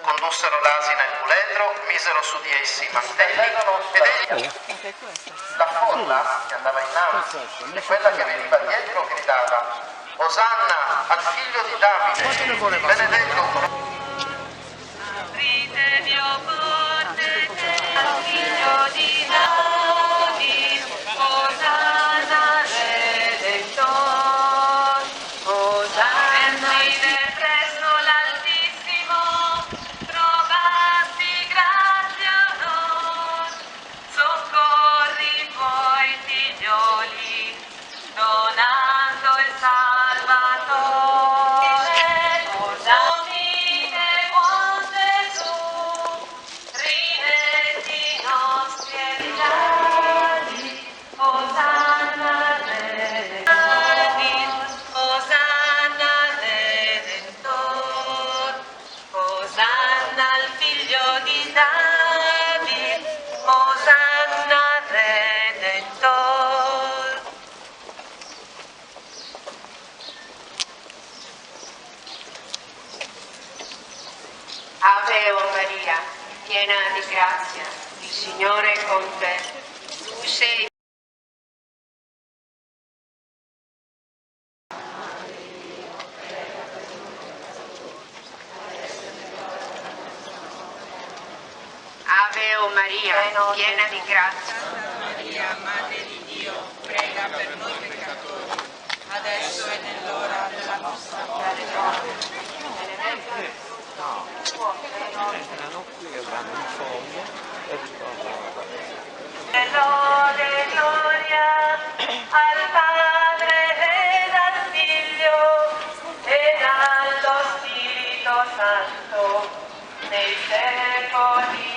Condussero l'asina e il puledro, misero su di essi i mantelli ed egli, la folla che andava innanzi e quella che veniva dietro gridava: Osanna al figlio di Davide, benedetto. Apritevi o porte al figlio di Davide, Osanna Redentor, Osanna. Sentite presto l'Altissimo, trovasti grazia a noi, soccorri i tuoi figlioli, donando il Salvatore. Domine buon Gesù, rimetti i nostri evitati, Osanna Redentor, Osanna Redentor, Osanna al figlio di Davide, Osanna Redentor. Ave o Maria, piena di grazia, il Signore è con te. Tu sei Ave o Maria, piena di grazia. Maria, Madre di Dio, prega per noi peccatori, adesso e nell'ora della nostra morte. Erano qui che vanno in fondo e ritornano. Lode e gloria al Padre ed al Figlio ed allo Spirito Santo nei secoli